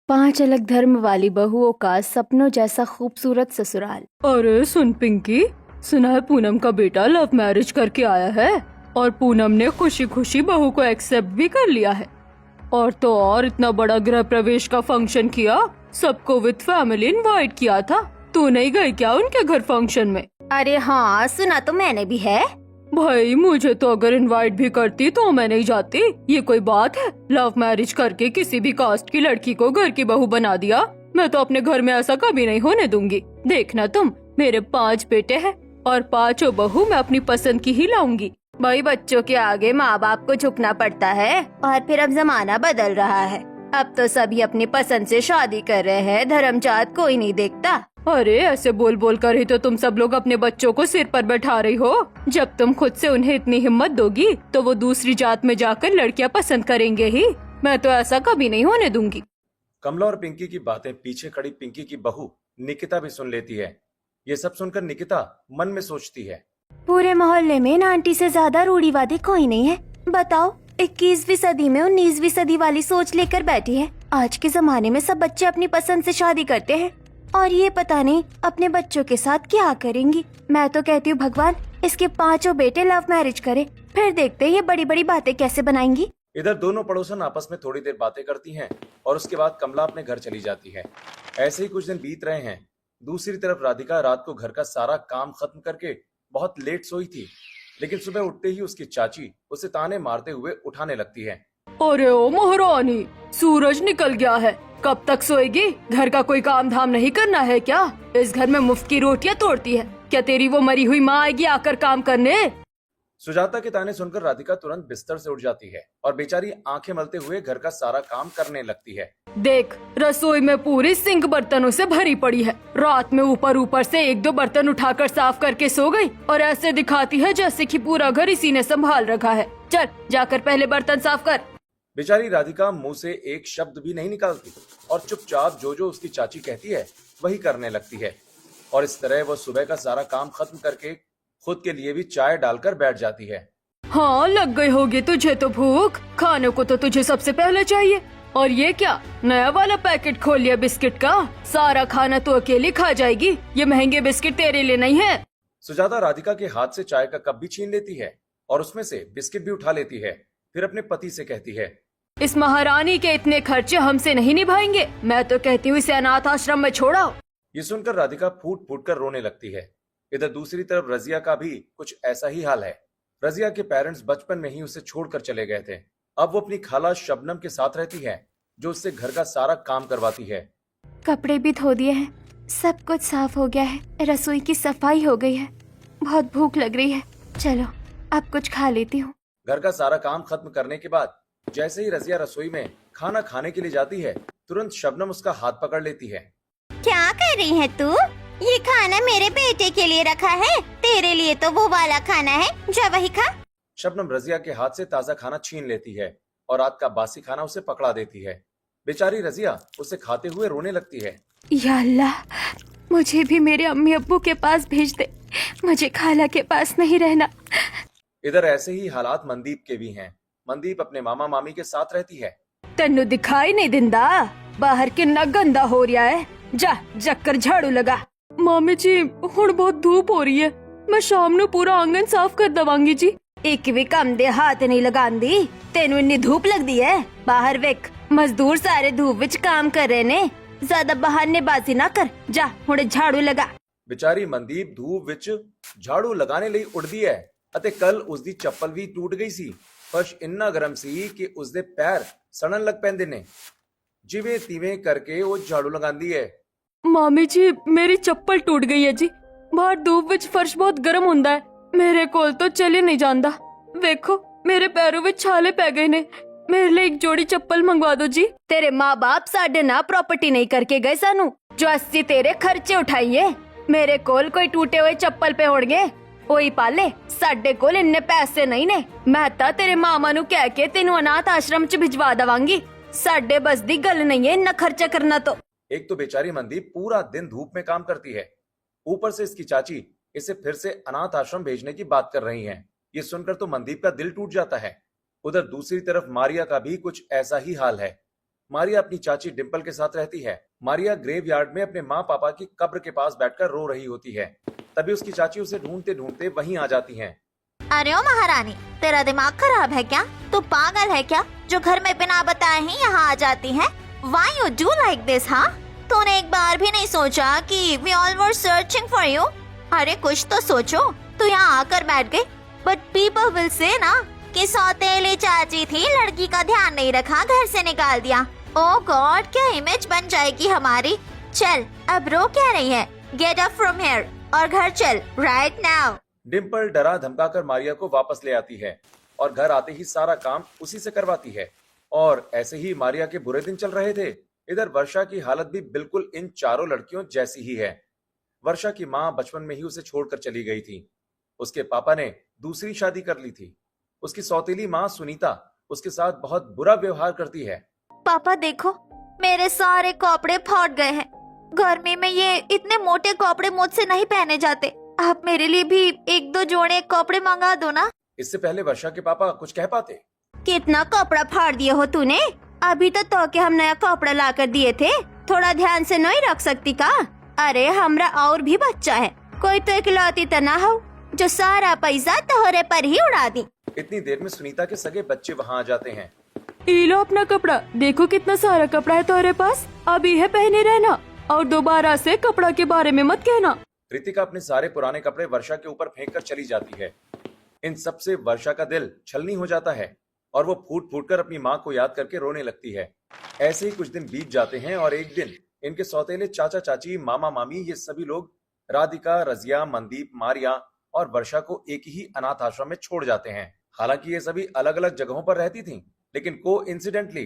5 अलग धर्म वाली बहुओं का सपनों जैसा खूबसूरत ससुराल। अरे सुन पिंकी, सुना है पूनम का बेटा लव मैरिज करके आया है और पूनम ने खुशी खुशी बहू को एक्सेप्ट भी कर लिया है। और तो और इतना बड़ा गृह प्रवेश का फंक्शन किया, सबको विद फैमिली इनवाइट किया था। तू नहीं गई क्या उनके घर फंक्शन में? अरे हाँ, सुना तो मैंने भी है। भाई मुझे तो अगर इनवाइट भी करती तो मैं नहीं जाती। ये कोई बात है? लव मैरिज करके किसी भी कास्ट की लड़की को घर की बहू बना दिया। मैं तो अपने घर में ऐसा कभी नहीं होने दूंगी। देखना तुम, मेरे 5 बेटे हैं और 5 बहू मैं अपनी पसंद की ही लाऊंगी। भाई बच्चों के आगे माँ बाप को झुकना पड़ता है। और फिर अब जमाना बदल रहा है, अब तो सभी अपनी पसंद से शादी कर रहे हैं, धर्म जात कोई नहीं देखता। अरे ऐसे बोल बोल कर ही तो तुम सब लोग अपने बच्चों को सिर पर बैठा रही हो। जब तुम खुद से उन्हें इतनी हिम्मत दोगी तो वो दूसरी जात में जाकर लड़कियां पसंद करेंगे ही। मैं तो ऐसा कभी नहीं होने दूंगी। कमला और पिंकी की बातें पीछे खड़ी पिंकी की बहू निकिता भी सुन लेती है। ये सब सुनकर निकिता मन में सोचती है, पूरे मोहल्ले में इन आंटी से ज्यादा रूढ़िवादी कोई नहीं है। बताओ, 21वीं सदी में 19वीं सदी वाली सोच लेकर बैठी है। आज के जमाने में सब बच्चे अपनी पसंद से शादी करते हैं और ये पता नहीं अपने बच्चों के साथ क्या करेंगी। मैं तो कहती हूँ भगवान इसके 5 बेटे लव मैरिज करे, फिर देखते हैं ये बड़ी बड़ी बातें कैसे बनाएंगी। इधर दोनों पड़ोसन आपस में थोड़ी देर बातें करती हैं और उसके बाद कमला अपने घर चली जाती है। ऐसे ही कुछ दिन बीत रहे हैं। दूसरी तरफ राधिका रात को घर का सारा काम खत्म करके बहुत लेट सोई थी, लेकिन सुबह उठते ही उसकी चाची उसे ताने मारते हुए उठाने लगती है। अरे ओ महारानी, सूरज निकल गया है, कब तक सोएगी? घर का कोई काम धाम नहीं करना है क्या? इस घर में मुफ्त की रोटियां तोड़ती है क्या? तेरी वो मरी हुई माँ आएगी आकर काम करने? सुजाता के ताने सुनकर राधिका तुरंत बिस्तर से उठ जाती है और बेचारी आंखें मलते हुए घर का सारा काम करने लगती है। देख, रसोई में पूरी सिंक बर्तनों से भरी पड़ी है। रात में ऊपर ऊपर से 1-2 बर्तन उठाकर साफ करके सो गई और ऐसे दिखाती है जैसे कि पूरा घर इसी ने संभाल रखा है। चल जाकर पहले बर्तन साफ कर। बेचारी राधिका मुंह से एक शब्द भी नहीं निकालती और चुपचाप जो जो उसकी चाची कहती है वही करने लगती है। और इस तरह वह सुबह का सारा काम खत्म करके खुद के लिए भी चाय डालकर बैठ जाती है। हाँ, लग गई होगी तुझे तो भूख। खाने को तो तुझे सबसे पहले चाहिए। और ये क्या नया वाला पैकेट खोल लिया बिस्किट का? सारा खाना तो अकेली खा जाएगी। ये महंगे बिस्किट तेरे लिए नहीं है। सुजाता राधिका के हाथ से चाय का कप भी छीन लेती है और उसमें से बिस्किट भी उठा लेती है। फिर अपने पति से कहती है, इस महारानी के इतने खर्चे हमसे नहीं निभाएंगे। मैं तो कहती हूँ इसे अनाथ आश्रम में छोड़ो। ये सुनकर राधिका फूट फूट कर रोने लगती है। इधर दूसरी तरफ रजिया का भी कुछ ऐसा ही हाल है। रजिया के पेरेंट्स बचपन में ही उसे छोड़कर चले गए थे। अब वो अपनी खाला शबनम के साथ रहती है जो उससे घर का सारा काम करवाती है। कपड़े भी धो दिए हैं, सब कुछ साफ हो गया है, रसोई की सफाई हो गई है। बहुत भूख लग रही है, चलो अब कुछ खा लेती हूँ। घर का सारा काम खत्म करने के बाद जैसे ही रजिया रसोई में खाना खाने के लिए जाती है, तुरंत शबनम उसका हाथ पकड़ लेती है। क्या कर रही है तू? ये खाना मेरे बेटे के लिए रखा है, तेरे लिए तो वो वाला खाना है, जा वही खा। शबनम रजिया के हाथ से ताजा खाना छीन लेती है और रात का बासी खाना उसे पकड़ा देती है। बेचारी रजिया उसे खाते हुए रोने लगती है। या अल्लाह, मुझे भी मेरे अम्मी अब्बू के पास भेज दे, मुझे खाला के पास नहीं रहना। इधर ऐसे ही हालात मनदीप के भी हैं। मनदीप अपने मामा मामी के साथ रहती है। तेनू दिखाई नहीं दिंदा बाहर कितना गंदा हो रहा है? जा जक्कर झाड़ू लगा। मामी जी, हुण बहुत धूप हो रही है, मैं शाम ਨੂੰ पूरा आंगन साफ कर दवांगी जी। एक भी काम दे हाथ नहीं लगांदी, तेनू इन्नी धूप लगदी है। बाहर वेख, मजदूर सारे धूप विच काम कर रहे ने, ज्यादा बहानेबाजी ना कर, जा हुणे झाड़ू लगा। बेचारी मनदीप धूप ਵਿੱਚ ਝਾੜੂ ਲਗਾਉਣੇ ਲਈ ਉੱਠਦੀ ਹੈ ਅਤੇ ਕੱਲ ਉਸਦੀ ਚੱਪਲ ਵੀ ਟੁੱਟ ਗਈ ਸੀ। ਫਰਸ਼ ਇੰਨਾ ਗਰਮ ਸੀ ਕਿ ਉਸਦੇ ਪੈਰ ਸੜਨ ਲੱਗ ਪੈਂਦੇ ਨੇ। ਜਿਵੇਂ ਤਿਵੇਂ ਕਰਕੇ ਉਹ ਝਾੜੂ ਲਗਾਉਂਦੀ ਹੈ। ਮਾਮੀ ਜੀ, ਮੇਰੀ ਚੱਪਲ ਟੁੱਟ ਗਈ ਹੈ ਜੀ। ਬਾਹਰ ਧੂਪ ਵਿੱਚ ਫਰਸ਼ ਬਹੁਤ ਗਰਮ ਹੁੰਦਾ ਹੈ, ਮੇਰੇ ਕੋਲ तो चले नहीं ਜਾਂਦਾ। ਵੇਖੋ ਮੇਰੇ ਪੈਰੋਂ ਵਿੱਚ ਛਾਲੇ ਪੈ ਗਏ ਨੇ। मेरे लिए एक जोड़ी चप्पल मंगवा दो जी। तेरे माँ बाप साढ़े ना प्रॉपर्टी नहीं करके गए सानू जो 80 तेरे खर्चे उठाइए। मेरे कोल कोई टूटे हुए चप्पल पे होणगे, ओही पाले। साडे कोल इन्ने पैसे नहीं ने। मैं तां तेरे मामा नू कह के तेनू अनाथ आश्रम च भिजवा दवांगी। साडे बस दी गल नहीं है इन्ना खर्चा करना। तो एक तो बेचारी मनदीप पूरा दिन धूप में काम करती है, ऊपर से इसकी चाची इसे फिर से अनाथ आश्रम भेजने की बात कर रही हैं। ये सुनकर तो मनदीप का दिल टूट जाता है। उधर दूसरी तरफ मारिया का भी कुछ ऐसा ही हाल है। मारिया अपनी चाची डिम्पल के साथ रहती है। मारिया ग्रेवयार्ड में अपने माँ पापा की कब्र के पास बैठकर रो रही होती है। तभी उसकी चाची उसे ढूंढते ढूंढते वहीं आ जाती हैं। अरे ओ महारानी, तेरा दिमाग खराब है क्या? तू पागल है क्या जो घर में बिना बताए ही यहाँ आ जाती है? Why you do like this, हाँ? तूने एक बार भी नहीं सोचा कि we all were searching for you? अरे कुछ तो सोचो, तू यहाँ आकर बैठ गई। But people will say ना कि सौतेली चाची थी, लड़की का ध्यान नहीं रखा, घर से निकाल दिया। ओह गॉड, क्या इमेज बन जाएगी हमारी। चल अब रो क्या रही है? गेट अप फ्रॉम हियर और घर चल राइट नाउ। डिम्पल डरा धमकाकर मारिया को वापस ले आती है और घर आते ही सारा काम उसी से करवाती है। और ऐसे ही मारिया के बुरे दिन चल रहे थे। इधर वर्षा की हालत भी बिल्कुल इन चारों लड़कियों जैसी ही है। वर्षा की माँ बचपन में ही उसे छोड़कर चली गई थी। उसके पापा ने दूसरी शादी कर ली थी। उसकी सौतेली माँ सुनीता उसके साथ बहुत बुरा व्यवहार करती है। पापा देखो, मेरे सारे कपड़े फट गए हैं। गर्मी में ये इतने मोटे कपड़े मुझसे नहीं पहने जाते। आप मेरे लिए भी एक दो जोड़े कपड़े मंगा दो ना। इससे पहले वर्षा के पापा कुछ कह पाते। कितना कपड़ा फाड़ दिए हो तूने? अभी तो के हम नया कपड़ा ला कर दिए थे, थोड़ा ध्यान से नहीं रख सकती का? अरे हमरा और भी बच्चा है, कोई तो इकलौती तो ना हो जो सारा पैसा तोहरे पर ही उड़ा दी। इतनी देर में सुनीता के सगे बच्चे वहाँ आ जाते हैं। ये लो अपना कपड़ा, देखो कितना सारा कपड़ा है तुम्हारे पास, अभी है पहने रहना और दोबारा से कपड़ा के बारे में मत कहना। रितिका अपने सारे पुराने कपड़े वर्षा के ऊपर फेंक कर चली जाती है। इन सब से वर्षा का दिल छलनी हो जाता है और वो फूट फूट कर अपनी माँ को याद करके रोने लगती है। ऐसे ही कुछ दिन बीत जाते हैं और एक दिन इनके सौतेले चाचा चाची, मामा मामी, ये सभी लोग राधिका, रजिया, मनदीप, मारिया और वर्षा को एक ही अनाथ आश्रम में छोड़ जाते हैं। हालांकि ये सभी अलग अलग जगहों पर रहती थीं, लेकिन कोइंसिडेंटली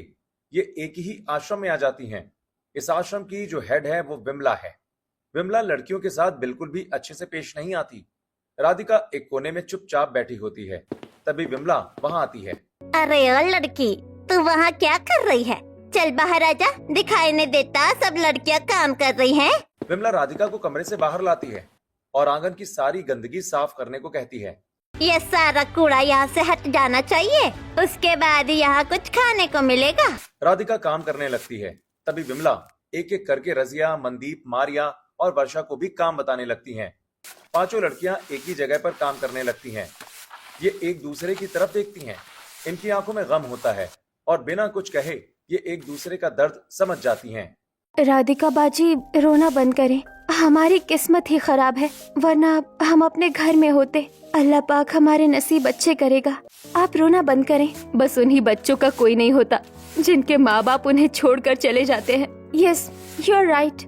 ये एक ही आश्रम में आ जाती हैं। इस आश्रम की जो हेड है वो विमला है। विमला लड़कियों के साथ बिल्कुल भी अच्छे से पेश नहीं आती। राधिका एक कोने में चुपचाप बैठी होती है। तभी विमला वहाँ आती है। अरे ओ लड़की, तू वहाँ क्या कर रही है? चल बाहर आजा, दिखाई नहीं देता सब लड़कियाँ काम कर रही हैं। विमला राधिका को कमरे से बाहर लाती है और आंगन की सारी गंदगी साफ करने को कहती है। ये सारा कूड़ा यहाँ से हट जाना चाहिए, उसके बाद यहाँ कुछ खाने को मिलेगा। राधिका काम करने लगती है। तभी विमला एक एक करके रजिया, मनदीप, मारिया और वर्षा को भी काम बताने लगती हैं। पांचों लड़कियां एक ही जगह पर काम करने लगती हैं। ये एक दूसरे की तरफ देखती हैं। इनकी आंखों में गम होता है और बिना कुछ कहे ये एक दूसरे का दर्द समझ जाती हैं। राधिका बाजी, रोना बंद करें, हमारी किस्मत ही खराब है, वरना हम अपने घर में होते। अल्लाह पाक हमारे नसीब अच्छे करेगा। आप रोना बंद करें। बस उन्हीं बच्चों का कोई नहीं होता जिनके माँ बाप उन्हें छोड़कर चले जाते हैं। यस, यू आर राइट,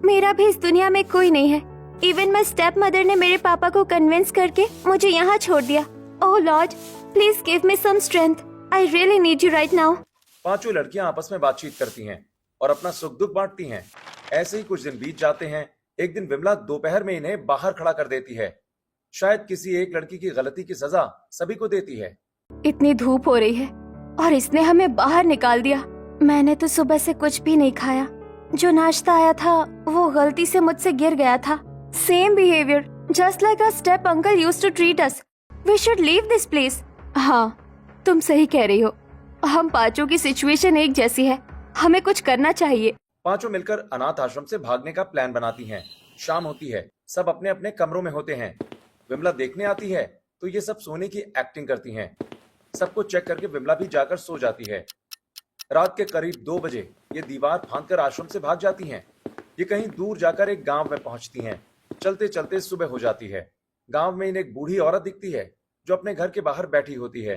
मेरा भी इस दुनिया में कोई नहीं है। इवन माय स्टेप मदर ने मेरे पापा को कन्विंस करके मुझे यहाँ छोड़ दिया। Oh lord, please give me some strength, I really need you right now. पांचों लड़कियां आपस में बातचीत करती हैं और अपना सुख दुख बांटती हैं। ऐसे ही कुछ दिन बीत जाते हैं। एक दिन विमला दोपहर में इन्हें बाहर खड़ा कर देती है। शायद किसी एक लड़की की गलती की सजा सभी को देती है। इतनी धूप हो रही है और इसने हमें बाहर निकाल दिया। मैंने तो सुबह से कुछ भी नहीं खाया। जो नाश्ता आया था वो गलती से मुझसे गिर गया था। Same behaviour just like a step uncle used to treat us. We should leave this place. हाँ, तुम सही कह रही हो। हम पांचों की सिचुएशन एक जैसी है, हमें कुछ करना चाहिए। पांचों मिलकर अनाथ आश्रम से भागने का प्लान बनाती हैं। शाम होती है, सब अपने अपने कमरों में होते हैं। विमला देखने आती है तो ये सब सोने की एक्टिंग करती हैं। सबको चेक करके विमला भी जाकर सो जाती है। रात के करीब 2 बजे ये दीवार फांदकर आश्रम से भाग जाती हैं। ये कहीं दूर जाकर एक गांव में पहुंचती हैं। चलते चलते सुबह हो जाती है। गांव में इन्हें एक बूढ़ी औरत दिखती है जो अपने घर के बाहर बैठी होती है।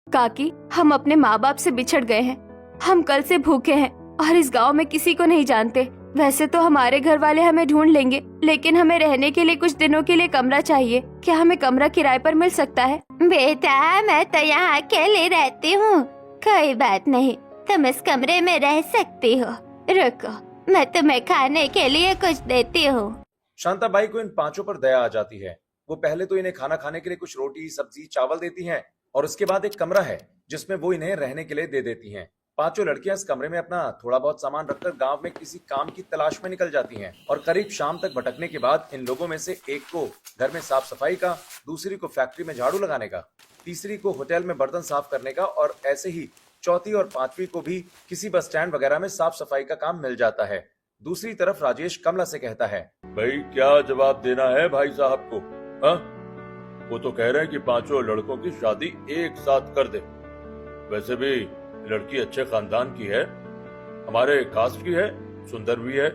काकी, हम अपने माँ बाप से बिछड़ गए हैं। हम कल से भूखे हैं और इस गांव में किसी को नहीं जानते। वैसे तो हमारे घर वाले हमें ढूंढ लेंगे, लेकिन हमें रहने के लिए कुछ दिनों के लिए कमरा चाहिए। क्या हमें कमरा किराए पर मिल सकता है? बेटा, मैं तो यहाँ अकेले रहती हूँ। कोई बात नहीं, तुम इस कमरे में रह सकती हो। रुको, मैं तुम्हें खाने के लिए कुछ देती हूँ। शांताबाई को इन पांचों पर दया आ जाती है। वो पहले तो इन्हें खाना खाने के लिए कुछ रोटी, सब्जी, चावल देती हैं और उसके बाद एक कमरा है जिसमें वो इन्हें रहने के लिए दे देती हैं। पांचों लड़कियां इस कमरे में अपना थोड़ा बहुत सामान रखकर गांव में किसी काम की तलाश में निकल जाती हैं और करीब शाम तक भटकने के बाद इन लोगों में से एक को घर में साफ सफाई का, दूसरी को फैक्ट्री में झाड़ू लगाने का, तीसरी को होटल में बर्तन साफ करने का और ऐसे ही चौथी और पांचवी को भी किसी बस स्टैंड वगैरह में साफ सफाई का काम मिल जाता है। दूसरी तरफ राजेश कमला से कहता है, भाई क्या जवाब देना है भाई साहब को? हाँ, वो तो कह रहे हैं कि पांचों लड़कों की शादी एक साथ कर दे। वैसे भी लड़की अच्छे खानदान की है, हमारे कास्ट की है, सुंदर भी है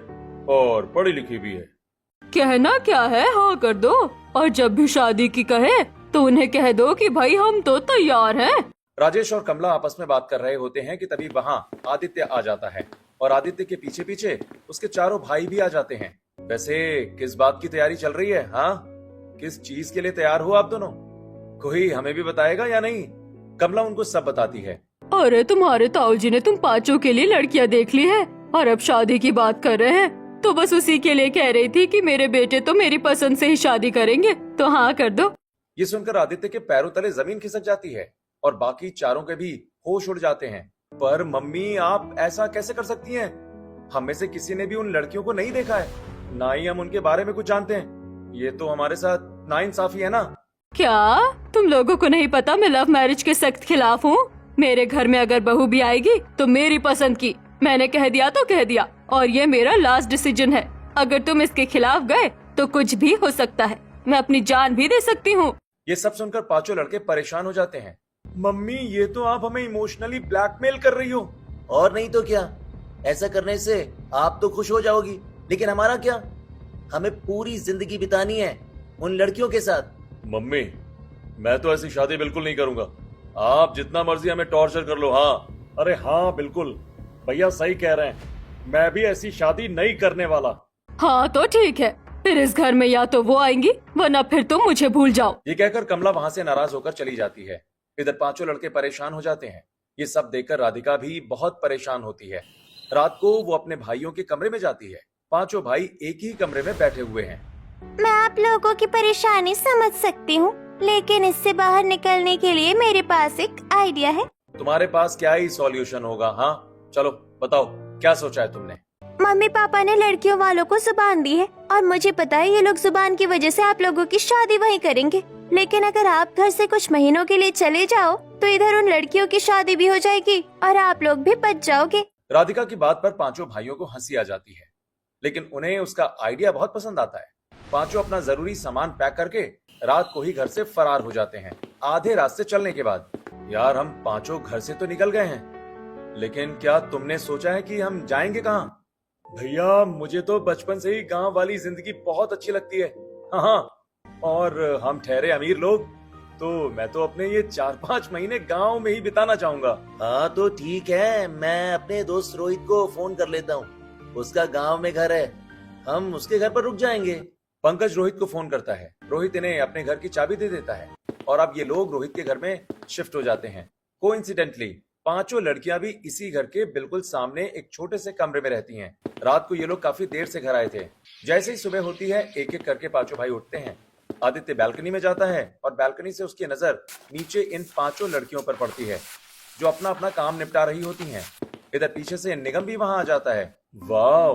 और पढ़ी लिखी भी है। कहना क्या है, हाँ कर दो। और जब भी शादी की कहे तो उन्हें कह दो कि भाई हम तो तैयार हैं। राजेश और कमला आपस में बात कर रहे होते हैं कि तभी वहाँ आदित्य आ जाता है और आदित्य के पीछे पीछे उसके चारों भाई भी आ जाते हैं। वैसे किस बात की तैयारी चल रही है? हाँ, किस चीज के लिए तैयार हो आप दोनों? कोई हमें भी बताएगा या नहीं? कमला उनको सब बताती है। अरे तुम्हारे ताऊजी ने तुम पांचों के लिए लड़कियां देख ली है और अब शादी की बात कर रहे हैं, तो बस उसी के लिए कह रही थी कि मेरे बेटे तो मेरी पसंद से ही शादी करेंगे, तो हाँ कर दो। ये सुनकर आदित्य के पैरों तले जमीन खिसक जाती है और बाकी चारों के भी होश उड़ जाते हैं। पर मम्मी, आप ऐसा कैसे कर सकती हैं? हम में से किसी ने भी उन लड़कियों को नहीं देखा है, ना ही हम उनके बारे में कुछ जानते हैं। ये तो हमारे साथ नाइंसाफी है ना। क्या तुम लोगों को नहीं पता मैं लव मैरिज के सख्त खिलाफ हूँ? मेरे घर में अगर बहू भी आएगी तो मेरी पसंद की। मैंने कह दिया तो कह दिया और ये मेरा लास्ट डिसीजन है। अगर तुम इसके खिलाफ गए तो कुछ भी हो सकता है, मैं अपनी जान भी दे सकती हूँ। ये सब सुनकर पांचों लड़के परेशान हो जाते हैं। मम्मी, ये तो आप हमें इमोशनली ब्लैकमेल कर रही हो। और नहीं तो क्या, ऐसा करने से आप तो खुश हो जाओगी, लेकिन हमारा क्या? हमें पूरी जिंदगी बितानी है उन लड़कियों के साथ। मम्मी, मैं तो ऐसी शादी बिल्कुल नहीं करूंगा। आप जितना मर्जी हमें टॉर्चर कर लो। हाँ, अरे हाँ बिल्कुल, भैया सही कह रहे हैं, मैं भी ऐसी शादी नहीं करने वाला। हाँ तो ठीक है, फिर इस घर में या तो वो आएंगी वरना फिर तुम मुझे भूल जाओ। ये कहकर कमला वहां से नाराज होकर चली जाती है। इधर पांचों लड़के परेशान हो जाते हैं। ये सब देखकर राधिका भी बहुत परेशान होती है। रात को वो अपने भाइयों के कमरे में जाती है। पांचों भाई एक ही कमरे में बैठे हुए हैं। मैं आप लोगों की परेशानी समझ सकती हूँ, लेकिन इससे बाहर निकलने के लिए मेरे पास एक आइडिया है। तुम्हारे पास क्या ही सॉल्यूशन होगा? हाँ चलो बताओ, क्या सोचा है तुमने? मम्मी पापा ने लड़कियों वालों को जुबान दी है और मुझे पता है ये लोग जुबान की वजह से आप लोगों की शादी वहीं करेंगे। लेकिन अगर आप घर से कुछ महीनों के लिए चले जाओ तो इधर उन लड़कियों की शादी भी हो जाएगी और आप लोग भी बच जाओगे। राधिका की बात पर पांचों भाइयों को हंसी आ जाती है, लेकिन उन्हें उसका आइडिया बहुत पसंद आता है। पांचों अपना जरूरी सामान पैक करके रात को ही घर से फरार हो जाते हैं। आधे रास्ते चलने के बाद, यार हम पांचों घर से तो निकल गए हैं, लेकिन क्या तुमने सोचा है कि हम जाएंगे कहाँ? भैया, मुझे तो बचपन से ही गांव वाली जिंदगी बहुत अच्छी लगती है। हाँ, और हम ठहरे अमीर लोग, तो मैं तो अपने ये 4-5 महीने गांव में ही बिताना चाहूंगा। हाँ तो ठीक है, मैं अपने दोस्त रोहित को फोन कर लेता हूँ, उसका गांव में घर है, हम उसके घर पर रुक जाएंगे। पंकज रोहित को फोन करता है। रोहित इन्हें अपने घर की चाबी दे देता है और अब ये लोग रोहित के घर में शिफ्ट हो जाते हैं। कोइंसिडेंटली पांचों लड़कियां भी इसी घर के बिल्कुल सामने एक छोटे से कमरे में रहती हैं। रात को ये लोग काफी देर से घर आए थे। जैसे ही सुबह होती है, एक एक करके पांचों भाई उठते हैं। आदित्य बालकनी में जाता है और बालकनी से उसकी नजर नीचे इन पांचों लड़कियों पर पड़ती है जो अपना अपना काम निपटा रही होती हैं। इधर पीछे से निगम भी वहां आ जाता है। वाह,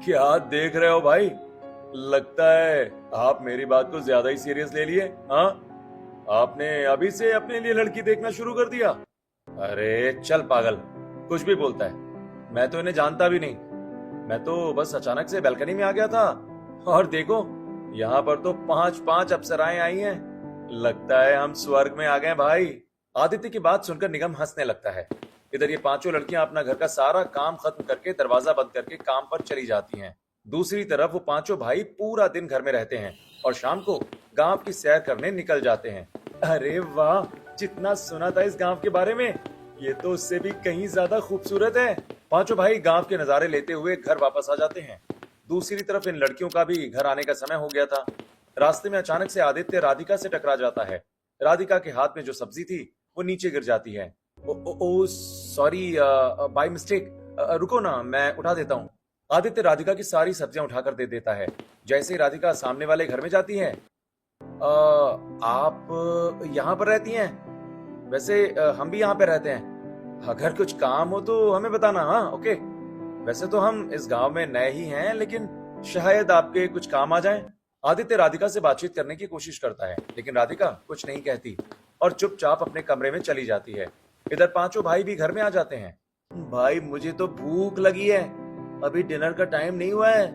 क्या देख रहे हो भाई? लगता है आप मेरी बात को ज्यादा ही सीरियस ले लिए। हाँ, आपने अभी से अपने लिए लड़की देखना शुरू कर दिया? अरे चल पागल, कुछ भी बोलता है। मैं तो इन्हें जानता भी नहीं, मैं तो बस अचानक से बालकनी में आ गया था और देखो यहाँ पर तो 5-5 अप्सराएं आई हैं। लगता है हम स्वर्ग में आ गए भाई। आदित्य की बात सुनकर निगम हंसने लगता है। इधर ये पांचों लड़कियां अपना घर का सारा काम खत्म करके दरवाजा बंद करके काम पर चली जाती हैं। दूसरी तरफ वो पांचों भाई पूरा दिन घर में रहते हैं और शाम को गांव की सैर करने निकल जाते हैं। अरे वाह, जितना सुना था इस गांव के बारे में, ये तो उससे भी कहीं ज्यादा खूबसूरत है। पांचों भाई गांव के नजारे लेते हुए घर वापस आ जाते हैं। दूसरी तरफ इन लड़कियों का भी घर आने का समय हो गया था। रास्ते में अचानक से आदित्य राधिका से टकरा जाता है। राधिका के हाथ में जो सब्जी थी वो नीचे गिर जाती है। ओ सॉरी, बाय मिस्टेक, रुको ना, मैं उठा देता हूँ। आदित्य राधिका की सारी सब्जियां उठाकर दे देता है। जैसे ही राधिका सामने वाले घर में जाती है, आप यहाँ पर रहती हैं? वैसे हम भी यहाँ पे रहते हैं, अगर कुछ काम हो तो हमें बताना। हाँ ओके, वैसे तो हम इस गांव में नए ही हैं, लेकिन शायद आपके कुछ काम आ जाएं। आदित्य राधिका से बातचीत करने की कोशिश करता है, लेकिन राधिका कुछ नहीं कहती और चुपचाप अपने कमरे में चली जाती है। इधर पांचों भाई भी घर में आ जाते हैं। भाई मुझे तो भूख लगी है, अभी डिनर का टाइम नहीं हुआ है,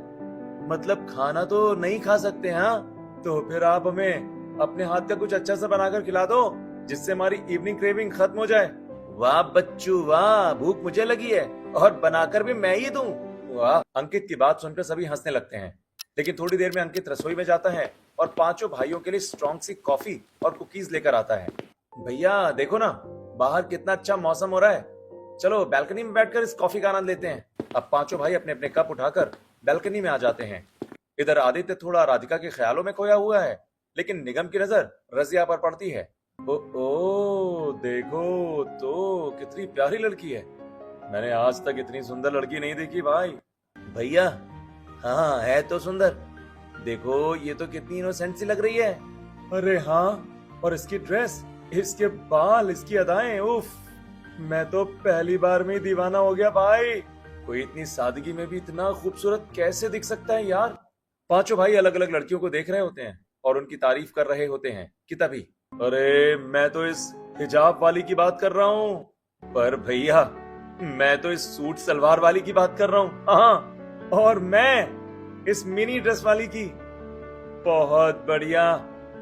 मतलब खाना तो नहीं खा सकते। हाँ, तो फिर आप हमें अपने हाथ का कुछ अच्छा सा बनाकर खिला दो, जिससे हमारी इवनिंग क्रेविंग खत्म हो जाए। वाह बच्चू वाह, भूख मुझे लगी है और बनाकर भी मैं ही दूं। वाह। अंकित की बात सुनकर सभी हंसने लगते हैं, लेकिन थोड़ी देर में अंकित रसोई में जाता है और पांचों भाइयों के लिए स्ट्रॉन्ग सी कॉफी और कुकीज लेकर आता है। भैया देखो ना, बाहर कितना अच्छा मौसम हो रहा है, चलो बैल्कनी में बैठकर इस कॉफी का आनंद लेते हैं। अब पांचों भाई अपने अपने कप उठाकर बैल्कनी में आ जाते हैं। इधर आदित्य थोड़ा राधिका के ख्यालों में खोया हुआ है, लेकिन निगम की नजर रजिया पर पड़ती है। ओ देखो तो कितनी प्यारी लड़की है, मैंने आज तक इतनी सुंदर लड़की नहीं देखी भाई। भैया हाँ है तो सुंदर, देखो ये तो कितनी इनोसेंट सी लग रही है। अरे हाँ, और इसकी ड्रेस, इसके बाल, इसकी अदाएं, उफ, मैं तो पहली बार में ही दीवाना हो गया भाई। कोई इतनी सादगी में भी इतना खूबसूरत कैसे दिख सकता है यार। पांचों भाई अलग अलग लड़कियों को देख रहे होते हैं और उनकी तारीफ कर रहे होते हैं कि तभी, अरे मैं तो इस हिजाब वाली की बात कर रहा हूँ, पर भैया मैं तो इस सूट सलवार वाली की बात कर रहा हूँ। हाँ, और मैं इस मिनी ड्रेस वाली की। बहुत बढ़िया,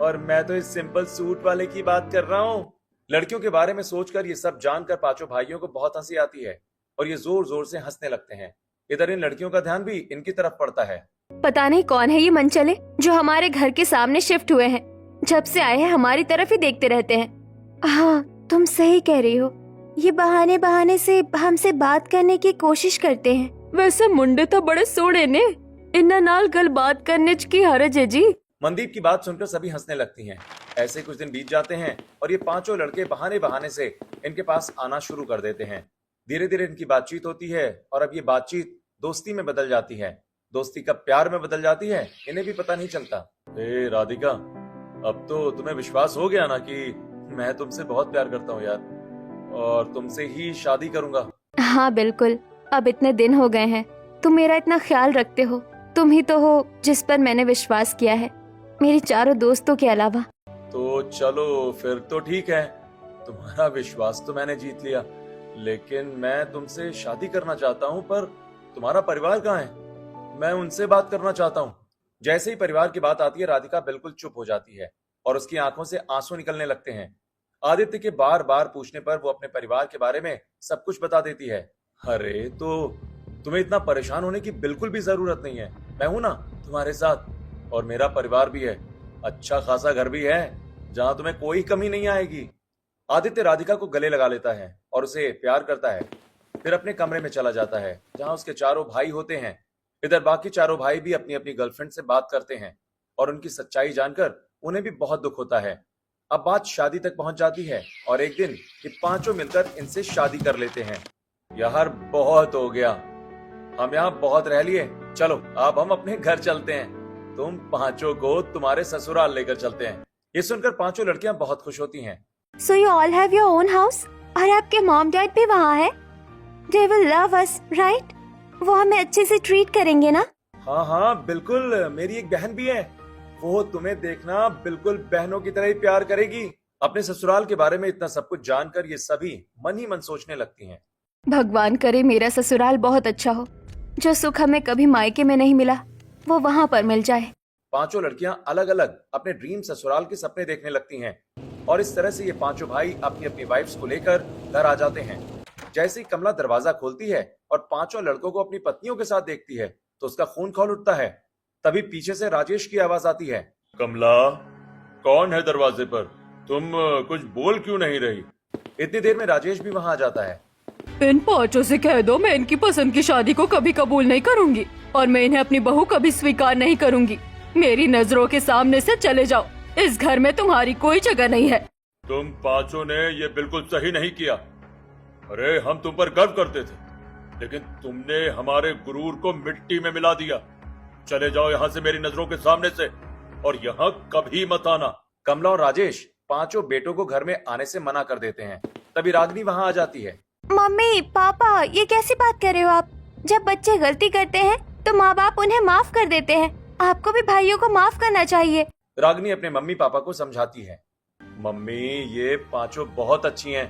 और मैं तो इस सिंपल सूट वाले की बात कर रहा हूँ। लड़कियों के बारे में सोचकर ये सब जानकर पांचों भाइयों को बहुत हंसी आती है और ये जोर जोर से हंसने लगते हैं। इधर इन लड़कियों का ध्यान भी इनकी तरफ पड़ता है। पता नहीं कौन है ये मनचले जो हमारे घर के सामने शिफ्ट हुए हैं। जब से आए हैं हमारी तरफ ही देखते रहते हैं। हाँ, तुम सही कह रही हो, ये बहाने बहाने से हमसे बात करने की कोशिश करते हैं। वैसे मुंडे तो बड़े सोड़े ने, इन्ना नाल गल बात करने च की हरज है जी। मनदीप की बात सुनकर सभी हंसने लगती हैं। ऐसे कुछ दिन बीत जाते हैं और ये पांचों लड़के बहाने बहाने से इनके पास आना शुरू कर देते हैं। धीरे धीरे इनकी बातचीत होती है और अब ये बातचीत दोस्ती में बदल जाती है, दोस्ती कब प्यार में बदल जाती है इन्हें भी पता नहीं चलता। ए राधिका, अब तो तुम्हें विश्वास हो गया ना कि मैं तुमसे बहुत प्यार करता हूँ यार, और तुमसे ही शादी करूंगा। हाँ बिल्कुल, अब इतने दिन हो गए हैं, तुम मेरा इतना ख्याल रखते हो। तुम ही तो हो जिस पर मैंने विश्वास किया है, मेरे चारों दोस्तों के अलावा। तो चलो फिर तो ठीक है, तुम्हारा विश्वास तो मैंने जीत लिया, लेकिन मैं तुमसे शादी करना चाहता हूँ, पर तुम्हारा परिवार कहाँ है? मैं उनसे बात करना चाहता हूँ। जैसे ही परिवार की बात आती है राधिका बिल्कुल चुप हो जाती है और उसकी आंखों से आंसू निकलने लगते हैं। आदित्य के बार बार पूछने पर वो अपने परिवार के बारे में सब कुछ बता देती है। अरे तो तुम्हें इतना परेशान होने की बिल्कुल भी जरूरत नहीं है, मैं हूं ना तुम्हारे साथ, और मेरा परिवार भी है, अच्छा खासा घर भी है जहां तुम्हें कोई कमी नहीं आएगी। आदित्य राधिका को गले लगा लेता है और उसे प्यार करता है, फिर अपने कमरे में चला जाता है जहां उसके चारों भाई होते हैं। इधर बाकी चारों भाई भी अपनी अपनी गर्लफ्रेंड से बात करते हैं और उनकी सच्चाई जानकर उन्हें भी बहुत दुख होता है। अब बात शादी तक पहुंच जाती है और एक दिन ये पांचों मिलकर इनसे शादी कर लेते हैं। यार बहुत हो गया, हम यहाँ बहुत रह लिए, चलो अब हम अपने घर चलते हैं, तुम पांचों को तुम्हारे ससुराल लेकर चलते हैं। ये सुनकर पांचों लड़कियां बहुत खुश होती हैं। So you all have your own house? और आपके मॉम डैड भी वहाँ है? They will love us, right? वो हमें अच्छे से ट्रीट करेंगे ना? हाँ हाँ बिल्कुल, मेरी एक बहन भी है, वो तुम्हें देखना बिल्कुल बहनों की तरह ही प्यार करेगी। अपने ससुराल के बारे में इतना सब कुछ जानकर ये सभी मन ही मन सोचने लगती हैं। भगवान करे मेरा ससुराल बहुत अच्छा हो, जो सुख हमें कभी मायके में नहीं मिला वो वहाँ पर मिल जाए। पांचों लड़कियां अलग अलग अपने ड्रीम ससुराल के सपने देखने लगती हैं और इस तरह से ये पांचों भाई अपनी अपनी वाइफ्स को लेकर घर आ जाते हैं। जैसे ही कमला दरवाजा खोलती है और पांचों लड़कों को अपनी पत्नियों के साथ देखती है तो उसका खून खौल उठता है। तभी पीछे से राजेश की आवाज आती है, कमला कौन है दरवाजे पर, तुम कुछ बोल क्यों नहीं रही? इतनी देर में राजेश भी वहां आ जाता है। इन पांचों से कह दो मैं इनकी पसंद की शादी को कभी कबूल नहीं करूंगी और मैं इन्हें अपनी बहू कभी स्वीकार नहीं करूंगी। मेरी नजरों के सामने से चले जाओ, इस घर में तुम्हारी कोई जगह नहीं है। तुम पांचों ने ये बिल्कुल सही नहीं किया। अरे हम तुम पर गर्व करते थे, लेकिन तुमने हमारे गुरूर को मिट्टी में मिला दिया। चले जाओ यहाँ से मेरी नजरों के सामने से, और यहाँ कभी मत आना। कमला और राजेश पांचों बेटों को घर में आने से मना कर देते हैं। तभी रागनी वहाँ आ जाती है। मम्मी पापा, ये कैसी बात कर रहे हो आप? जब बच्चे गलती करते हैं तो माँ बाप उन्हें माफ कर देते हैं, आपको भी भाइयों को माफ करना चाहिए। रागनी अपने मम्मी पापा को समझाती है। मम्मी ये पांचों बहुत अच्छी हैं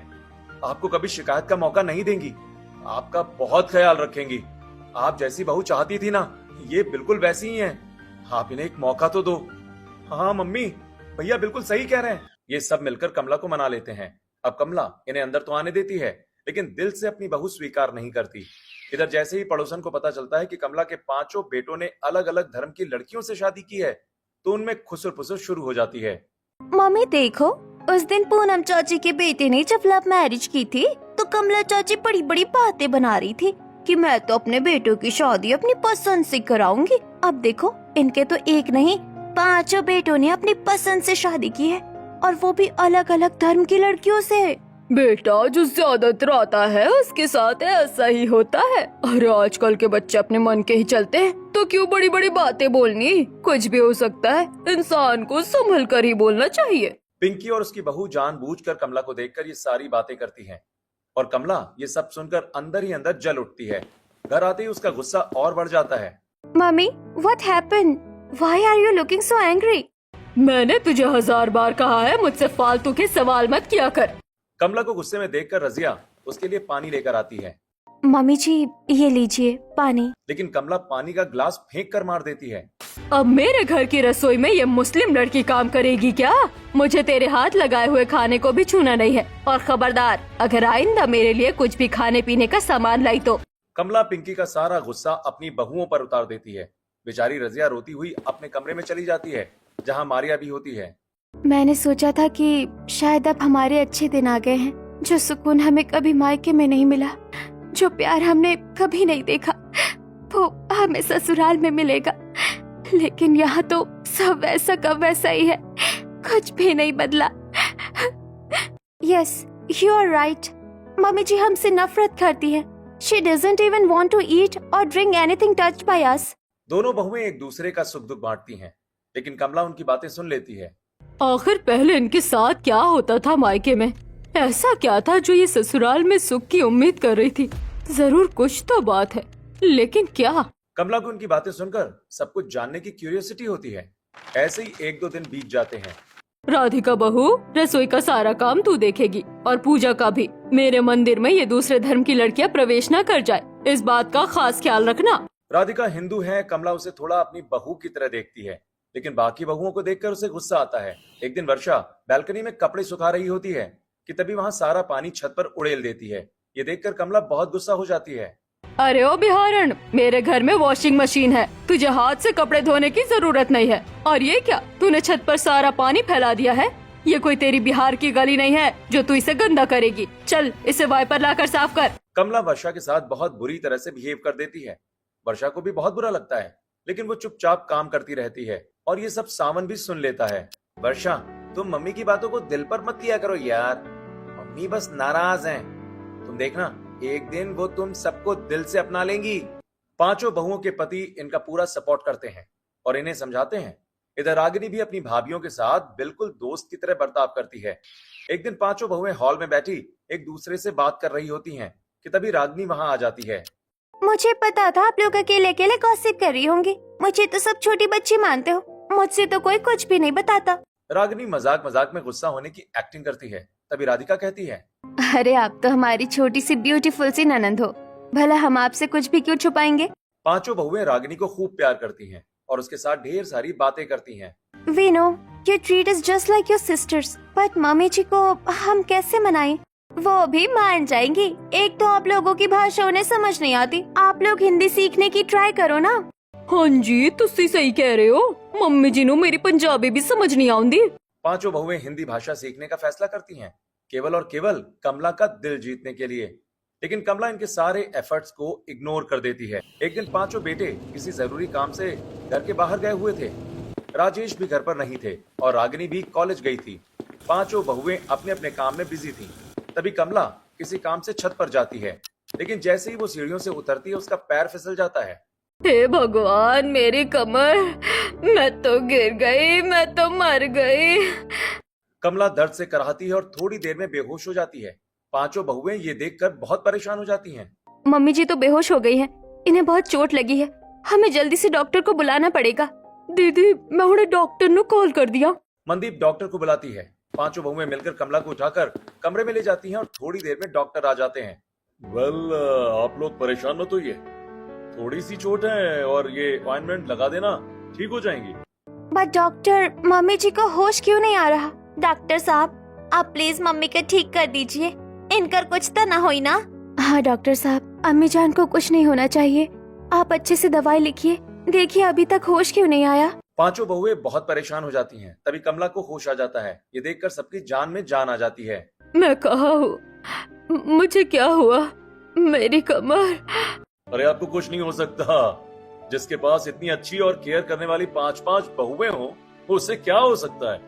आपको कभी शिकायत का मौका नहीं देंगी, आपका बहुत ख्याल रखेंगी। आप जैसी बहू चाहती थी ना, ये बिल्कुल वैसी ही हैं। आप इन्हें एक मौका तो दो। हाँ मम्मी, भैया बिल्कुल सही कह रहे हैं। ये सब मिलकर कमला को मना लेते हैं। अब कमला इन्हें अंदर तो आने देती है, लेकिन दिल से अपनी बहू स्वीकार नहीं करती। इधर जैसे ही पड़ोसन को पता चलता है कि कमला के 5 बेटों ने अलग अलग धर्म की लड़कियों से शादी की है, तो उनमें खुसर पुसर शुरू हो जाती है। मम्मी देखो, उस दिन पूनम चाची के बेटे ने जब लव मैरिज की थी तो कमला चाची बड़ी बड़ी बातें बना रही थी कि मैं तो अपने बेटों की शादी अपनी पसंद से कराऊंगी। अब देखो, इनके तो एक नहीं 5 बेटों ने अपनी पसंद से शादी की है, और वो भी अलग अलग धर्म की लड़कियों से। बेटा जो ज्यादातर आता है उसके साथ ऐसा ही होता है। अरे आजकल के बच्चे अपने मन के ही चलते हैं, तो क्यों बड़ी बड़ी बातें बोलनी। कुछ भी हो सकता है, इंसान को संभल कर ही बोलना चाहिए। पिंकी और उसकी बहू जानबूझकर कमला को देखकर ये सारी बातें करती हैं, और कमला ये सब सुनकर अंदर ही अंदर जल उठती है। घर आते ही उसका गुस्सा और बढ़ जाता है। Mummy, what happened? Why are you looking so angry? मैंने तुझे 1000 बार कहा है मुझसे फालतू के सवाल मत किया कर। कमला को गुस्से में देखकर रजिया उसके लिए पानी लेकर आती है, मम्मी जी ये लीजिए पानी। लेकिन कमला पानी का ग्लास फेंक कर मार देती है। अब मेरे घर की रसोई में ये मुस्लिम लड़की काम करेगी क्या? मुझे तेरे हाथ लगाए हुए खाने को भी छूना नहीं है, और खबरदार अगर आइंदा मेरे लिए कुछ भी खाने पीने का सामान लाई तो। कमला पिंकी का सारा गुस्सा अपनी बहुओं पर उतार देती है। बेचारी रजिया रोती हुई अपने कमरे में चली जाती है, जहाँ मारिया भी होती है। मैंने सोचा था कि शायद अब हमारे अच्छे दिन आ गए हैं, जो सुकून हमें कभी मायके में नहीं मिला, जो प्यार हमने कभी नहीं देखा, वो हमें ससुराल में मिलेगा। लेकिन यहाँ तो सब वैसा का वैसा ही है, कुछ भी नहीं बदला। Yes, you are right. Mummy ji हमसे नफरत करती है। She doesn't even want to eat or drink anything touched by us. दोनों बहुएं एक दूसरे का सुख दुख बांटती हैं, लेकिन कमला उनकी बातें सुन लेती है। आखिर पहले इनके साथ क्या होता था मायके में? ऐसा क्या था जो ये ससुराल में सुख की उम्मीद कर रही थी? जरूर कुछ तो बात है, लेकिन क्या? कमला को उनकी बातें सुनकर सब कुछ जानने की क्यूरियोसिटी होती है। ऐसे ही 1-2 दिन बीत जाते हैं। राधिका बहू, रसोई का सारा काम तू देखेगी, और पूजा का भी। मेरे मंदिर में ये दूसरे धर्म की लड़कियां प्रवेश न कर जाए, इस बात का खास ख्याल रखना। राधिका हिंदू है। कमला उसे थोड़ा अपनी बहू की तरह देखती है, लेकिन बाकी बहुओं को देखकर उसे गुस्सा आता है। एक दिन वर्षा बालकनी में कपड़े सुखा रही होती है कि तभी वहाँ सारा पानी छत पर उड़ेल देती है। ये देखकर कमला बहुत गुस्सा हो जाती है। अरे ओ बिहारण, मेरे घर में वॉशिंग मशीन है, तुझे हाथ से कपड़े धोने की जरूरत नहीं है। और ये क्या, तूने छत पर सारा पानी फैला दिया है? ये कोई तेरी बिहार की गली नहीं है जो तू इसे गंदा करेगी। चल इसे वाइपर लाकर साफ कर। कमला वर्षा के साथ बहुत बुरी तरह से बिहेव कर देती है। वर्षा को भी बहुत बुरा लगता है, लेकिन वो चुपचाप काम करती रहती है, और ये सब सावन भी सुन लेता है। वर्षा, तुम मम्मी की बातों को दिल पर मत लिया करो यार, मम्मी बस नाराज हैं। तुम देखना, एक दिन वो तुम सबको दिल से अपना लेंगी। 5 बहुओं के पति इनका पूरा सपोर्ट करते हैं और इन्हें समझाते हैं। इधर रागिनी भी अपनी भाभियों के साथ बिल्कुल दोस्त की तरह बर्ताव करती है। एक दिन 5 बहुएं हॉल में बैठी एक दूसरे से बात कर रही होती हैं कि तभी रागिनी वहां आ जाती है। मुझे पता था आप लोग अकेले अकेले गॉसिप कर रही होंगी। मुझे तो सब छोटी बच्ची मानते हो, मुझसे तो कोई कुछ भी नहीं बताता। रागिनी मजाक मजाक में गुस्सा होने की एक्टिंग करती है। तभी राधिका कहती है, अरे आप तो हमारी छोटी सी ब्यूटीफुल सी ननंद हो, भला हम आपसे कुछ भी क्यों छुपाएंगे। 5 बहुएं रागिनी को खूब प्यार करती हैं और उसके साथ ढेर सारी बातें करती हैं। We know you treat us just like your sisters, but mummy ji को हम कैसे मनाएं? वो भी मान जाएंगी। एक तो आप लोगों की भाषा उन्हें समझ नहीं आती, आप लोग हिंदी सीखने की ट्राई करो ना। हाँ जी, तुसी सही कह रहे हो। मम्मी जी नो मेरी पंजाबी भी समझ नहीं आउंदी। 5 बहुएं हिंदी भाषा सीखने का फैसला करती हैं, केवल और केवल कमला का दिल जीतने के लिए। लेकिन कमला इनके सारे एफर्ट्स को इग्नोर कर देती है। एक दिन 5 बेटे किसी जरूरी काम से घर के बाहर गए हुए थे। राजेश भी घर पर नहीं थे और रागिनी भी कॉलेज गई थी। 5 बहुएं अपने अपने काम में बिजी थी। तभी कमला किसी काम से छत पर जाती है, लेकिन जैसे ही वो सीढ़ियों से उतरती है उसका पैर फिसल जाता है। हे भगवान, मेरी कमर, मैं तो गिर गई, मैं तो मर गई। कमला दर्द से कराहती है और थोड़ी देर में बेहोश हो जाती है। 5 बहुएं ये देखकर बहुत परेशान हो जाती हैं। मम्मी जी तो बेहोश हो गई हैं, इन्हें बहुत चोट लगी है, हमें जल्दी से डॉक्टर को बुलाना पड़ेगा। दीदी, मैं उन्हें डॉक्टर ने कॉल कर दिया। मनदीप डॉक्टर को बुलाती है, पांचों बहुएं मिलकर कमला को उठाकर कमरे में ले जाती हैं और थोड़ी देर में डॉक्टर आ जाते हैं। वेल, आप लोग परेशान मत होइए, थोड़ी सी चोट है और ये ऑइंटमेंट लगा देना, ठीक हो जाएंगी। बट डॉक्टर, मम्मी जी को होश क्यों नहीं आ रहा? डॉक्टर साहब, आप प्लीज मम्मी को ठीक कर दीजिए, इनकर कुछ तो ना होई ना। हाँ डॉक्टर साहब, अम्मी जान को कुछ नहीं होना चाहिए, आप अच्छे से दवाई लिखिए। देखिए अभी तक होश क्यों नहीं आया। पांचों बहुएं बहुत परेशान हो जाती हैं। तभी कमला को होश आ जाता है। ये देखकर सबकी जान में जान आ जाती है। मैं कहाँ हूँ? मुझे क्या हुआ? मेरी कमर। अरे आपको कुछ नहीं हो सकता। जिसके पास इतनी अच्छी और केयर करने वाली 5-5 बहुएं हो, उससे क्या हो सकता है?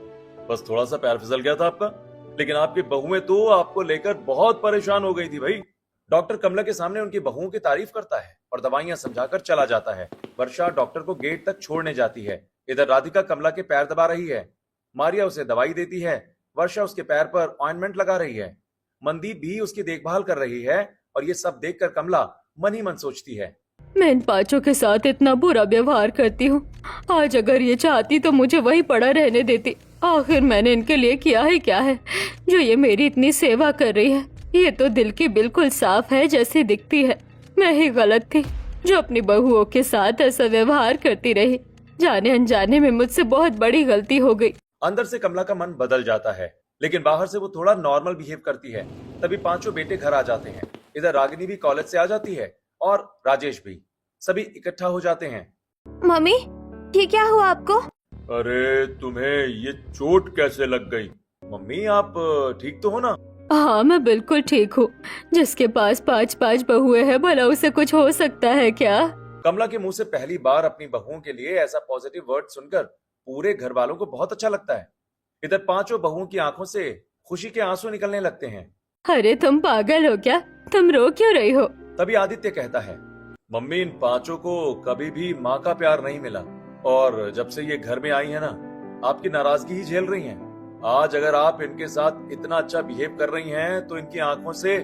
बस थोड़ा सा पैर फिसल गया था आपका, लेकिन आपकी बहुएं तो आपको लेकर बहुत परेशान हो गई थी भाई। डॉक्टर कमला के सामने उनकी बहुओं की तारीफ करता है और दवाइयां समझाकर चला जाता है। वर्षा डॉक्टर को गेट तक छोड़ने जाती है। इधर राधिका कमला के पैर दबा रही है। मारिया उसे दवाई देती है। वर्षा उसके पैर पर ऑइंटमेंट लगा रही है। मनदीप भी उसकी देखभाल कर रही है और ये सब देखकर कमला मन ही मन सोचती है, मैं इन पांचों के साथ इतना बुरा व्यवहार करती हूँ। आज अगर ये चाहती तो मुझे वहीं पड़ा रहने देती। आखिर मैंने इनके लिए किया है क्या है जो ये मेरी इतनी सेवा कर रही है? ये तो दिल की बिल्कुल साफ है जैसी दिखती है। मैं ही गलत थी जो अपनी बहुओं के साथ ऐसा व्यवहार करती रही। जाने अनजाने में मुझसे बहुत बड़ी गलती हो गई। अंदर से कमला का मन बदल जाता है, लेकिन बाहर से वो थोड़ा नॉर्मल बिहेव करती है। तभी पांचों बेटे घर आ जाते हैं। इधर रागिनी भी कॉलेज से आ जाती है और राजेश भी। सभी इकट्ठा हो जाते हैं। मम्मी, ये क्या हुआ आपको? अरे तुम्हें ये चोट कैसे लग गई? मम्मी आप ठीक तो हो ना? हाँ, मैं बिल्कुल ठीक हूँ। जिसके पास 5-5 बहुएं हैं, भला उसे कुछ हो सकता है क्या? कमला के मुंह से पहली बार अपनी बहुओं के लिए ऐसा पॉजिटिव वर्ड सुनकर पूरे घर वालों को बहुत अच्छा लगता है। इधर पांचों बहुओं की आंखों से खुशी के आंसू निकलने लगते हैं। अरे तुम पागल हो क्या? तुम रो क्यों रही हो? तभी आदित्य कहता है, मम्मी इन पांचों को कभी भी माँ का प्यार नहीं मिला और जब से ये घर में आई है ना, आपकी नाराजगी ही झेल रही हैं। आज अगर आप इनके साथ इतना अच्छा बिहेव कर रही हैं तो इनकी आंखों से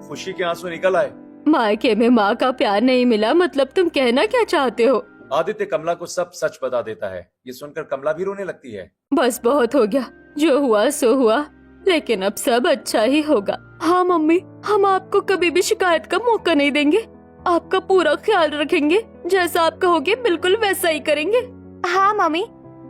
खुशी के आंसू निकल आए। मायके में माँ का प्यार नहीं मिला मतलब तुम कहना क्या चाहते हो? आदित्य कमला को सब सच बता देता है। ये सुनकर कमला भी रोने लगती है। बस बहुत हो गया, जो हुआ सो हुआ, लेकिन अब सब अच्छा ही होगा। हाँ मम्मी, हम आपको कभी भी शिकायत का मौका नहीं देंगे। आपका पूरा ख्याल रखेंगे। जैसा आप कहोगे बिल्कुल वैसा ही करेंगे। हाँ मम्मी,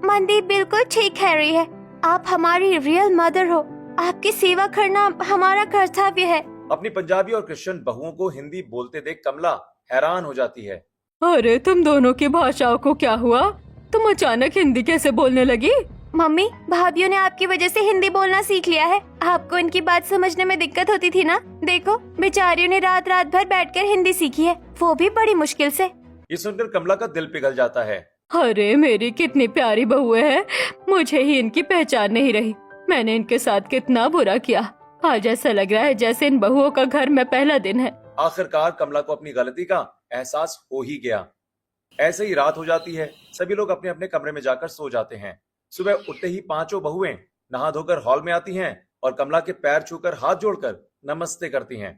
मनदीप बिल्कुल ठीक कह रही है। आप हमारी रियल मदर हो। आपकी सेवा करना हमारा कर्तव्य है। अपनी पंजाबी और क्रिश्चियन बहुओं को हिंदी बोलते देख कमला हैरान हो जाती है। अरे तुम दोनों की भाषाओं को क्या हुआ? तुम अचानक हिंदी कैसे बोलने लगी? मम्मी, भाभीियों ने आपकी वजह से हिंदी बोलना सीख लिया है। आपको इनकी बात समझने में दिक्कत होती थी ना। देखो, बेचारियों ने रात रात भर बैठकर हिंदी सीखी है, वो भी बड़ी मुश्किल से। ये सुनकर कमला का दिल पिघल जाता है। अरे मेरी कितनी प्यारी बहुएं हैं, मुझे ही इनकी पहचान नहीं रही। मैंने इनके साथ कितना बुरा किया। आज ऐसा लग रहा है जैसे इन बहुओं का घर में पहला दिन है। आखिरकार कमला को अपनी गलती का एहसास हो ही गया। ऐसे ही रात हो जाती है। सभी लोग अपने अपने कमरे में जाकर सो जाते हैं। सुबह उठते ही पांचों बहुएं नहा धोकर हॉल में आती हैं और कमला के पैर छूकर हाथ जोड़कर नमस्ते करती हैं।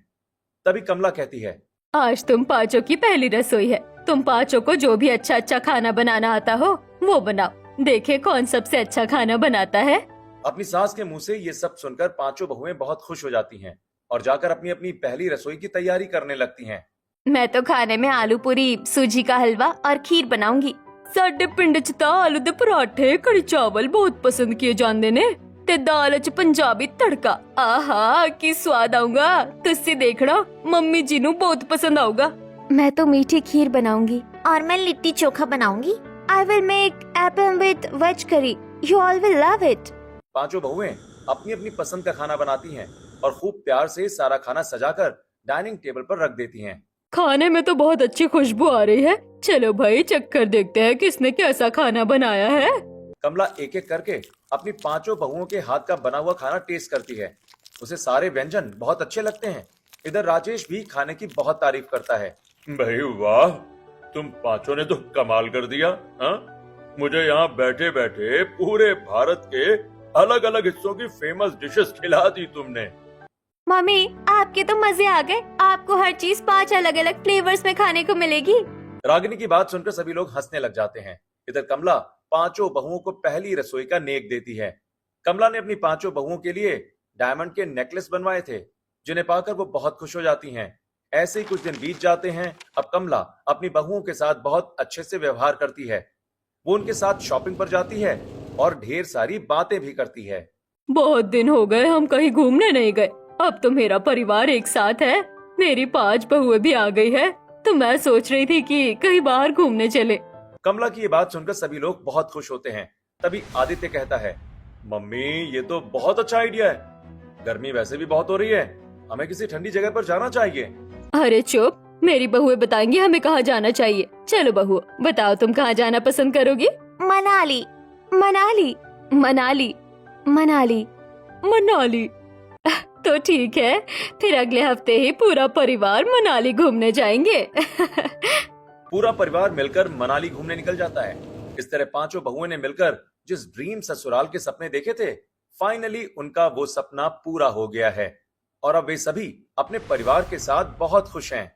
तभी कमला कहती है, आज तुम पांचों की पहली रसोई है। तुम पांचों को जो भी अच्छा अच्छा खाना बनाना आता हो वो बनाओ। देखे कौन सबसे अच्छा खाना बनाता है। अपनी सास के मुंह से ये सब सुनकर पांचों बहुएं बहुत खुश हो जाती हैं और जाकर अपनी अपनी पहली रसोई की तैयारी करने लगती हैं। मैं तो खाने में आलू पूरी, सूजी का हलवा और खीर बनाऊंगी। साडे पिंड च तां आलू दे पराठे, कड़ी चावल बहुत पसंद किए जाते ने ते दाल च पंजाबी तड़का। आहा की स्वाद आऊगा। तुसी देखना, मम्मी जी नू बहुत पसंद आऊगा। मैं तो मीठी खीर बनाऊंगी। और मैं लिट्टी चोखा बनाऊंगी। I will make apple with veg curry. You all will love it. पांचों बहुएं अपनी अपनी पसंद का खाना बनाती हैं और खूब प्यार से सारा खाना सजाकर डाइनिंग टेबल पर रख देती हैं। खाने में तो बहुत अच्छी खुशबू आ रही है। चलो भाई चक्कर देखते हैं किसने कैसा खाना बनाया है। कमला एक एक करके अपनी पांचों बहुओं के हाथ का बना हुआ खाना टेस्ट करती है। उसे सारे व्यंजन बहुत अच्छे लगते हैं। इधर राजेश भी खाने की बहुत तारीफ करता है। भाई वाह, तुम पांचों ने तो कमाल कर दिया। हाँ, मुझे यहाँ बैठे बैठे पूरे भारत के अलग अलग हिस्सों की फेमस डिशेस खिला दी तुमने। मम्मी, आपके तो मजे आ गए। आपको हर चीज 5 अलग अलग फ्लेवर्स में खाने को मिलेगी। रागिनी की बात सुनकर सभी लोग हंसने लग जाते हैं। इधर कमला पांचों बहुओं को पहली रसोई का नेक देती है। कमला ने अपनी पांचों बहुओं के लिए डायमंड के नेकलेस बनवाए थे, जिन्हें पाकर वो बहुत खुश हो जाती हैं। ऐसे ही कुछ दिन बीत जाते हैं। अब कमला अपनी बहुओं के साथ बहुत अच्छे से व्यवहार करती है। वो उनके साथ शॉपिंग पर जाती है और ढेर सारी बातें भी करती है। बहुत दिन हो गए हम कहीं घूमने नहीं गए। अब तो मेरा परिवार एक साथ है। मेरी 5 बहुएं भी आ गई है, तो मैं सोच रही थी कि कहीं बाहर घूमने चले। कमला की ये बात सुनकर सभी लोग बहुत खुश होते हैं। तभी आदित्य कहता है, मम्मी ये तो बहुत अच्छा आइडिया है। गर्मी वैसे भी बहुत हो रही है, हमें किसी ठंडी जगह पर जाना चाहिए। अरे चुप, मेरी बहुएं बताएंगी हमें कहाँ जाना चाहिए। चलो बहु, बताओ तुम कहाँ जाना पसंद करोगी? मनाली। मनाली, मनाली, मनाली। मनाली। तो ठीक है, फिर अगले हफ्ते ही पूरा परिवार मनाली घूमने जाएंगे। पूरा परिवार मिलकर मनाली घूमने निकल जाता है। इस तरह पांचों बहुओं ने मिलकर जिस ड्रीम ससुराल के सपने देखे थे, फाइनली उनका वो सपना पूरा हो गया है और अब वे सभी अपने परिवार के साथ बहुत खुश हैं।